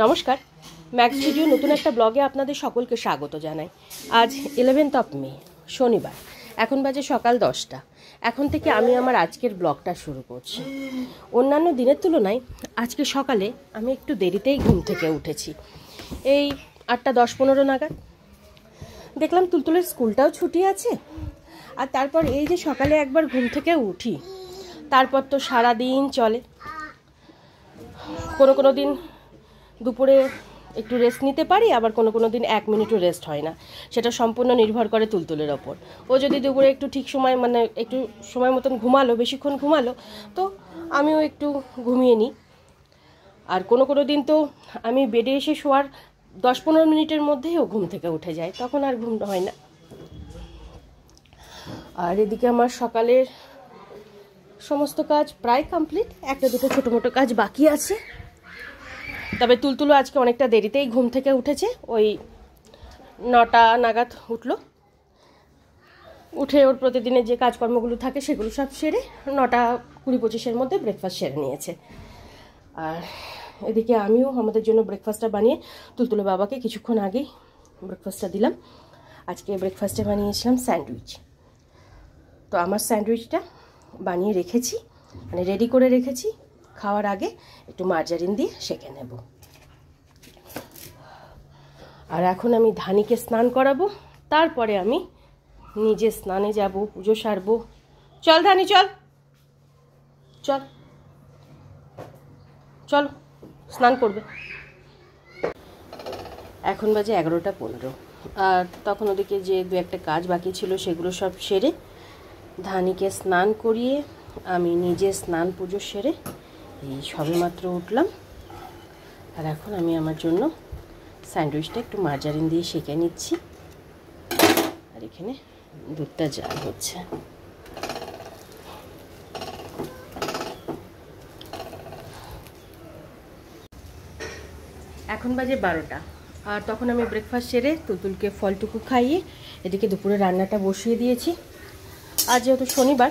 নমস্কার, max video নতুন একটা ব্লগে আপনাদের সকলকে স্বাগত জানাই। আজ 11th মে শনিবার, এখন বাজে সকাল 10টা। এখন থেকে আমি আমার আজকের ব্লগটা শুরু করছি। অন্যান্য দিনের তুলনায় আজকে সকালে আমি একটু দেরিতেই ঘুম থেকে উঠেছি। এই 8টা 10-15 নাগাদ দেখলাম তুলতুলের স্কুলটাও ছুটি আছে। আর তারপর এই যে সকালে একবার ঘুম থেকে উঠি, তারপর তো সারা দিন চলে। কোনো দিন দুপুরে একটু রেস্ট নিতে পারি, আবার কোনো দিন 1 মিনিটও রেস্ট হয় না। সেটা সম্পূর্ণ নির্ভর করে তুলতুলের ওপর। ও যদি দুপুরে একটু ঠিক সময় একটু সময় মতন ঘুমালো, বেশিক্ষণ ঘুমালো, তো আমিও একটু ঘুমিয়ে নিই। আর কোনো দিন তো আমি বেডে এসে শোয়ার 10-15 মিনিটের মধ্যেই ও ঘুম থেকে উঠে যায়, তখন আর ঘুম হয় না। আর এদিকে আমার সকালের সমস্ত কাজ প্রায় কমপ্লিট, একটা দুটো ছোটো মোটো কাজ বাকি আছে। তবে তুলতুলো আজকে অনেকটা দেরিতেই ঘুম থেকে উঠেছে, ওই 9টা নাগাদ উঠলো। উঠে ওর প্রতিদিনের যে কাজকর্মগুলো থাকে সেগুলো সব সেরে 9টা 20-25-এর মধ্যে ব্রেকফাস্ট সেরে নিয়েছে। আর এদিকে আমিও আমাদের জন্য ব্রেকফাস্টটা বানিয়ে তুলতুলো বাবাকে কিছুক্ষণ আগেই ব্রেকফাস্টটা দিলাম। আজকে ব্রেকফাস্টে বানিয়েছিলাম স্যান্ডউইচ। তো আমার স্যান্ডউইচটা বানিয়ে রেখেছি, রেডি করে রেখেছি। খাওয়ার আগে একটু মার্জারিন দিয়ে সেঁকে নেব। আর এখন আমি ধানিকে স্নান করাবো, তারপরে আমি নিজে স্নানে যাব, পুজো সারবো। চল ধানি, চল চল চল, স্নান করবে। এখন বাজে 11টা 15। আর তখন ওদিকে যে দু একটা কাজ বাকি ছিল সেগুলো সব সেরে ধানিকে স্নান করিয়ে আমি নিজে স্নান পুজো সেরে এই সবেমাত্র উঠলাম। আর এখন আমি আমার জন্য স্যান্ডউইচটা একটু মার্জারিন দিয়ে সেঁকে নিচ্ছি। আর এখানে দুধটা জাল হচ্ছে। এখন বাজে 12টা। আর তখন আমি ব্রেকফাস্ট সেরে তুলতুলকে ফলটুকু খাইয়ে এদিকে দুপুরে রান্নাটা বসিয়ে দিয়েছি। আজ যেহেতু শনিবার,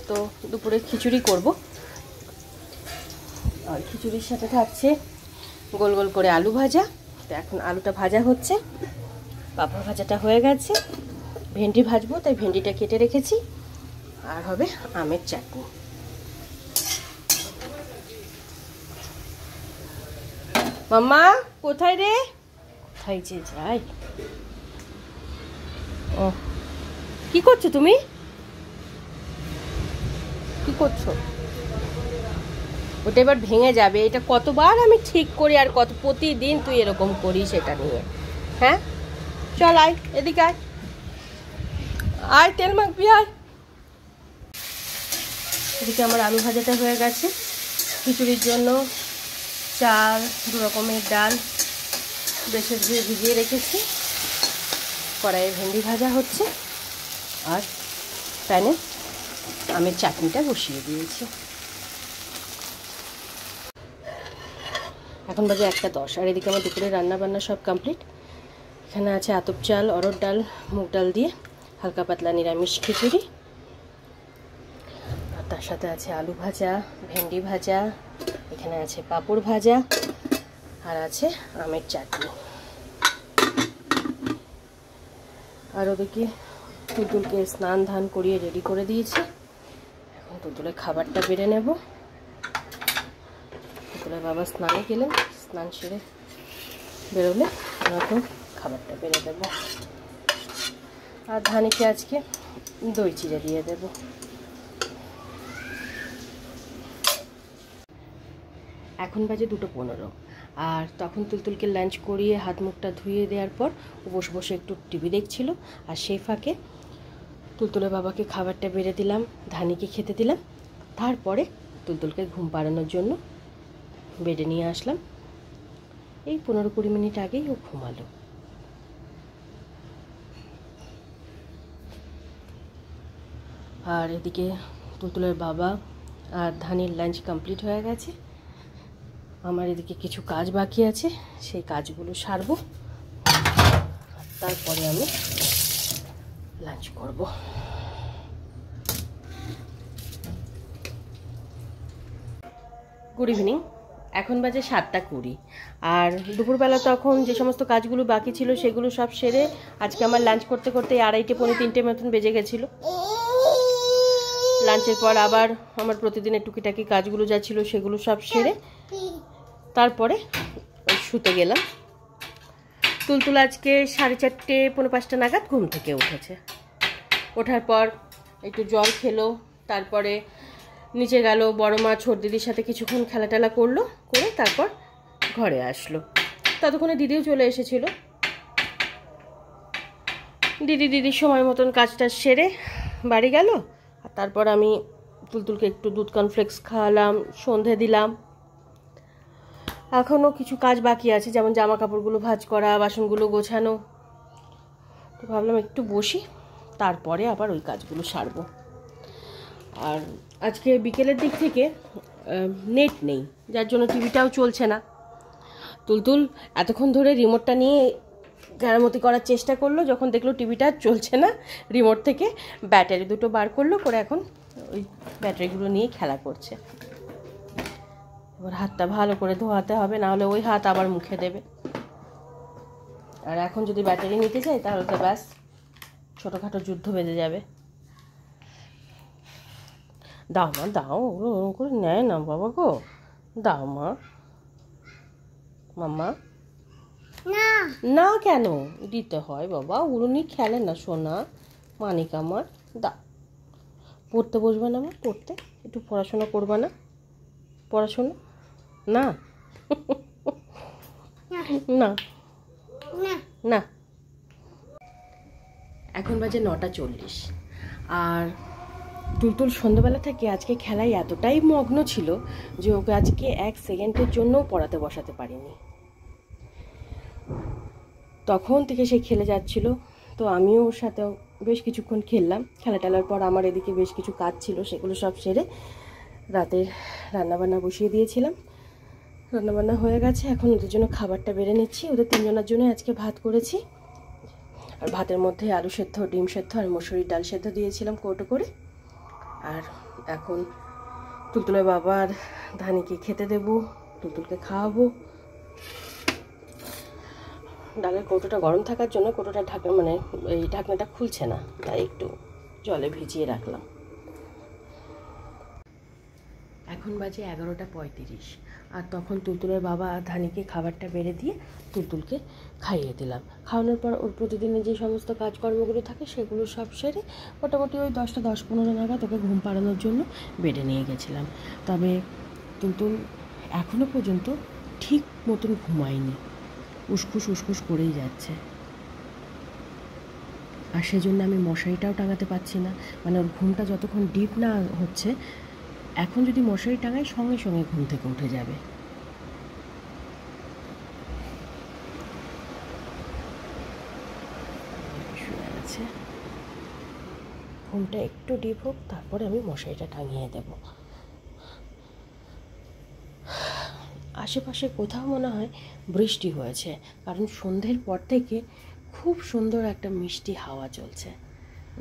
তো দুপুরে খিচুড়ি করব। আর খিচুড়ির সাথে থাকছে গোল গোল করে আলু ভাজা। তো এখন আলুটা ভাজা হচ্ছে, পাঁপড় ভাজাটা হয়ে গেছে। ভেন্ডি ভাজবো, তাই ভেন্ডিটা কেটে রেখেছি। আর হবে আমের চাটনি। মাম্মা কোথায় রে? কোথায় যে যাই। ও, কি করছো তুমি? কি করছো? ওটা এবার ভেঙে যাবে। এটা কতবার আমি ঠিক করি, আর প্রতিদিন তুই এরকম করিস এটা নিয়ে। হ্যাঁ, চল আয়, এদিকে আয়, আয় তেল মাখবি, আয়। এদিকে আমার আলু ভাজাটা হয়ে গেছে। খিচুড়ির জন্য চাল, 2 রকমের ডাল বেশি ধুয়ে ভিজিয়ে রেখেছি। কড়াইয়ে ভেন্ডি ভাজা হচ্ছে, আর প্যানে আমের চাটনিটা বসিয়ে দিয়েছি। এখন বাজে 1টা 10। আর এদিকে আমার দুপুরে রান্নাবান্না সব কমপ্লিট। এখানে আছে আতপ চাল, অরহর ডাল, মুগ ডাল দিয়ে হালকা পাতলা নিরামিষ খিচুড়ি। আর তার সাথে আছে আলু ভাজা, ভেন্ডি ভাজা, এখানে আছে পাঁপড় ভাজা, আর আছে আমের চাটনি। আর ওদিকে তুলতুলকে স্নান ধান করিয়ে রেডি করে দিয়েছি। এখন তুলতুলের খাবারটা বেড়ে নেব। তুলতুলের বাবা স্নানে গেলেন, স্নান সেরে বেরোলে ওনাকে খাবারটা বেড়ে দেবো। আর ধানিকে আজকে দই চিড়ে দিয়ে দেব। এখন বাজে 2:15। আর তখন তুলতুলকে লাঞ্চ করিয়ে হাত মুখটা ধুয়ে দেওয়ার পর ও বসে বসে একটু টিভি দেখছিল। আর সেই ফাঁকে তুলতুলের বাবাকে খাবারটা বেড়ে দিলাম, ধানিকে খেতে দিলাম। তারপরে তুলতুলকে ঘুম পাড়ানোর জন্য বেডে নিয়ে আসলাম। এই 15-20 মিনিট আগেই ও ঘুমালো। আর এদিকে তুলতুলের বাবা আর ধানির লাঞ্চ কমপ্লিট হয়ে গেছে। আমার এদিকে কিছু কাজ বাকি আছে, সেই কাজগুলো সারবো। তারপরে আমি লাঞ্চ করব। Good evening. এখন বাজে 7:20 আর দুপুরবেলা তখন যে সমস্ত কাজগুলো বাকি ছিল সেগুলো সব সেরে আজকে আমার লাঞ্চ করতে করতে 2:30 পৌনে 3টে মতন বেজে গেছিলো। লাঞ্চের পর আবার আমার প্রতিদিনের টুকিটাকি কাজগুলো যা ছিল সেগুলো সব সেরে তারপরে শুতে গেলাম। তুলতুল আজকে 4:30 পৌনে 5টা নাগাদ ঘুম থেকে উঠেছে। ওঠার পর একটু জল খেলো, তারপরে নিচে গেল, বড় মা ছোট দিদির সাথে কিছুক্ষণ খেলা টেলা করলো, করে তারপর ঘরে আসলো। ততক্ষণে দিদিও চলে এসেছিল। দিদির সময় মতন কাজটা সেরে বাড়ি গেল। আর তারপর আমি তুলতুলকে একটু দুধ কর্নফ্লেক্স খাওয়ালাম, সন্ধে দিলাম। এখনও কিছু কাজ বাকি আছে, যেমন জামা কাপড়গুলো ভাঁজ করা, বাসনগুলো গোছানো। তো ভাবলাম একটু বসি, তারপরে আবার ওই কাজগুলো সারবো। আর আজকে বিকেলের দিক থেকে নেট নেই, যার জন্য টিভিটাও চলছে না। তুলতুল এতক্ষণ ধরে রিমোটটা নিয়ে মেরামতি করার চেষ্টা করলো, যখন দেখলো টিভিটা চলছে না, রিমোট থেকে ব্যাটারি দুটো বার করলো, করে এখন ওই ব্যাটারিগুলো নিয়ে খেলা করছে। এবার হাতটা ভালো করে ধোয়াতে হবে, না হলে ওই হাত আবার মুখে দেবে। আর এখন যদি ব্যাটারি নিতে চাই তাহলে তো ব্যাস ছোটোখাটো যুদ্ধ বেঁধে যাবে। দাও মা দাও, ওগুলো ওরকম করে নেয় না বাবা গো, দাও মা। মাম্মা না না, কেন দিতে হয় বাবা, উড়ুনি খেলে না সোনা, মানিক আমার। দা, পড়তে বসবে না মা, পড়তে একটু পড়াশোনা করবা না? পড়াশোনা না না না। এখন বাজে 9:40 আর তুলতুল সন্ধ্যাবেলা থেকে আজকে খেলায় এতটাই মগ্ন ছিল যে ওকে আজকে 1 সেকেন্ডের জন্যও পড়াতে বসাতে পারিনি। তখন থেকে সে খেলে যাচ্ছিল, তো আমিও ওর সাথে বেশ কিছুক্ষণ খেললাম। খেলা টেলার পর আমার এদিকে বেশ কিছু কাজ ছিল, সেগুলো সব সেরে রাতের রান্নাবান্না বসিয়ে দিয়েছিলাম। রান্নাবান্না হয়ে গেছে, এখন ওদের জন্য খাবারটা বেড়ে নিচ্ছি। ওদের 3 জনের জন্য আজকে ভাত করেছি, আর ভাতের মধ্যে আলু সেদ্ধ, ডিম সেদ্ধ আর মসুরির ডাল সেদ্ধ দিয়েছিলাম কৌটো করে। আর এখন তুলতুলের বাবা আর ধানিকে খেতে দেবো, তুলতুলকে খাওয়াবো। ডালের কৌটোটা গরম থাকার জন্য কৌটোটা এই ঢাকনাটা খুলছে না, তাই একটু জলে ভিজিয়ে রাখলাম। এখন বাজে 11:35 আর তখন তুলতুলের বাবা আর ধানিকে খাবারটা বেড়ে দিয়ে তুলতুলকে খাইয়ে দিলাম। খাওয়ানোর পর ওর প্রতিদিনের যে সমস্ত কাজকর্মগুলো থাকে সেগুলো সব সেরে মোটামুটি ওই 10:10-15 নাগাদ ওকে ঘুম পাড়ানোর জন্য বেডে নিয়ে গেছিলাম। তবে তুলতুল এখনও পর্যন্ত ঠিক মতন ঘুমায়নি, উসখুস উসখুস করেই যাচ্ছে। আর সেজন্য আমি মশারিটাও টাঙাতে পারছি না, মানে ওর ঘুমটা যতক্ষণ ডিপ না হচ্ছে, এখন যদি মশারি টাঙাই সঙ্গে সঙ্গে ঘুম থেকে উঠে যাবে। শুয়ে আছে, ঘুমটা একটু ডিপ হোক, তারপরে আমি মশারিটা টাঙিয়ে দেব। আশেপাশে কোথাও মনে হয় বৃষ্টি হয়েছে, কারণ সন্ধ্যের পর থেকে খুব সুন্দর একটা মিষ্টি হাওয়া চলছে।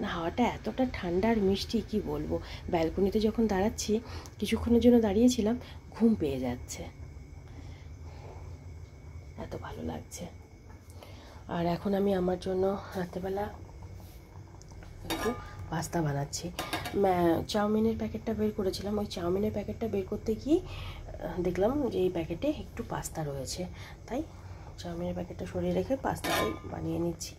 না, হাওয়াটা এতটা ঠান্ডা আর মিষ্টি কি বলবো। ব্যালকনিতে যখন দাঁড়াচ্ছি, কিছুক্ষণের জন্য দাঁড়িয়েছিলাম, ঘুম পেয়ে যাচ্ছে, এত ভালো লাগছে। আর এখন আমি আমার জন্য রাত্রেবেলা একটু পাস্তা বানাচ্ছি। চাউমিনের প্যাকেটটা বের করেছিলাম, ওই চাউমিনের প্যাকেটটা বের করতে গিয়ে দেখলাম যে এই প্যাকেটে একটু পাস্তা রয়েছে, তাই চাউমিনের প্যাকেটটা সরিয়ে রেখে পাস্তাটাই বানিয়ে নিচ্ছি।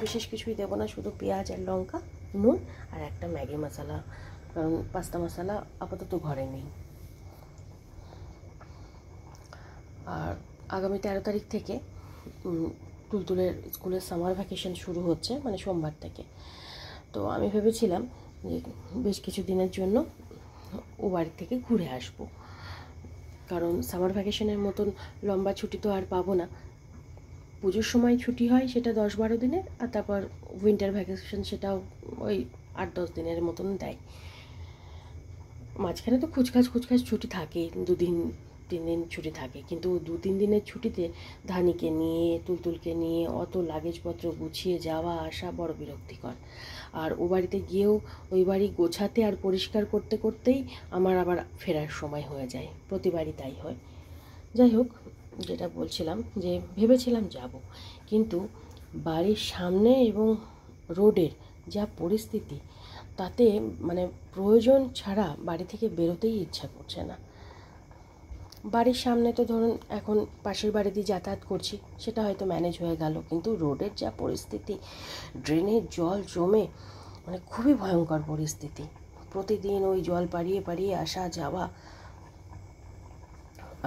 বিশেষ কিছুই দেবো না, শুধু পেঁয়াজ আর লঙ্কা, নুন আর একটা ম্যাগি মশলা, কারণ পাস্তা মশলা আপাতত ঘরে নেই। আর আগামী 13 তারিখ থেকে তুলতুলের স্কুলের সামার ভ্যাকেশন শুরু হচ্ছে, মানে সোমবার থেকে। তো আমি ভেবেছিলাম যে বেশ কিছু দিনের জন্য ও বাড়ি থেকে ঘুরে আসবো, কারণ সামার ভ্যাকেশনের মতন লম্বা ছুটি তো আর পাবো না। পুজোর সময় ছুটি হয় সেটা 10-12 দিনের, আর তারপর উইন্টার ভ্যাকেশন সেটাও ওই 8-10 দিনের মতন দেয়। মাঝখানে তো খুচখাচ ছুটি থাকে, 2 দিন 3 দিন ছুটি থাকে, কিন্তু 2-3 দিনের ছুটিতে ধানিকে নিয়ে তুলতুলকে নিয়ে অত লাগেজপত্র গুছিয়ে যাওয়া আসা বড় বিরক্তিকর। আর ও বাড়িতে গিয়েও ওই বাড়ি গোছাতে আর পরিষ্কার করতে করতেই আমার আবার ফেরার সময় হয়ে যায়, প্রতিবারই তাই হয়। যাই হোক, যেটা বলছিলাম যে ভেবেছিলাম যাব, কিন্তু বাড়ির সামনে এবং রোডের যা পরিস্থিতি, তাতে মানে প্রয়োজন ছাড়া বাড়ি থেকে বেরোতেই ইচ্ছা করছে না। বাড়ির সামনে তো ধরুন এখন পাশের বাড়ি দিয়ে যাতায়াত করছি, সেটা হয়তো ম্যানেজ হয়ে গেল, কিন্তু রোডের যা পরিস্থিতি, ড্রেনের জল জমে মানে খুবই ভয়ঙ্কর পরিস্থিতি। প্রতিদিন ওই জল পাড়িয়ে পাড়িয়ে আসা যাওয়া,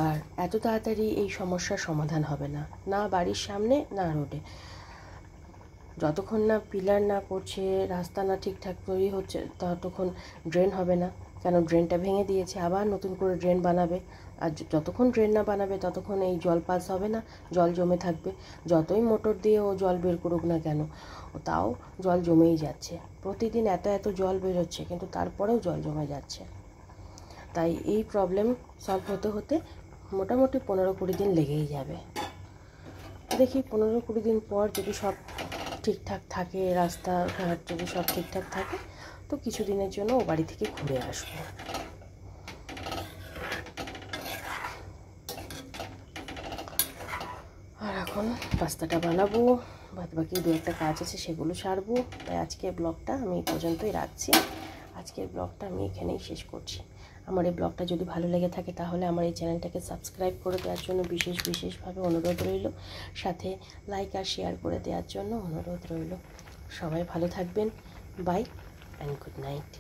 আর এত তাড়াতাড়ি এই সমস্যার সমাধান হবে না, না বাড়ির সামনে না রোডে। যতক্ষণ না পিলার না করছে, রাস্তা না ঠিকঠাক তৈরি হচ্ছে, ততক্ষণ ড্রেন হবে না। কেন, ড্রেনটা ভেঙে দিয়েছে, আবার নতুন করে ড্রেন বানাবে। আর যতক্ষণ ড্রেন না বানাবে ততক্ষণ এই জল পাস হবে না, জল জমে থাকবে। যতই মোটর দিয়ে ও জল বের করুক না কেন, তাও জল জমেই যাচ্ছে। প্রতিদিন এত এত জল বেরোচ্ছে, কিন্তু তারপরেও জল জমে যাচ্ছে। তাই এই প্রবলেম সলভ হতে হতে মোটামুটি 15-20 দিন লেগেই যাবে। দেখি 15-20 দিন পর যদি সব ঠিকঠাক থাকে, রাস্তাঘাট যদি সব ঠিকঠাক থাকে, তো কিছুদিনের জন্য ও বাড়ি থেকে ঘুরে আসবো। আর এখন পাস্তাটা বানাবো, বাদ বাকি 2-1 কাজ আছে, সেগুলো সারবো। তাই আজকের ব্লগটা আমি এই পর্যন্তই রাখছি। আজকের ব্লগটা আমি এখানেই শেষ করছি। আমার এই ব্লগটা যদি ভালো লেগে থাকে তাহলে আমার এই চ্যানেলটাকে সাবস্ক্রাইব করে দেওয়ার জন্য বিশেষভাবে অনুরোধ রইল, সাথে লাইক আর শেয়ার করে দেওয়ার জন্য অনুরোধ রইল। সবাই ভালো থাকবেন। Bye and good night.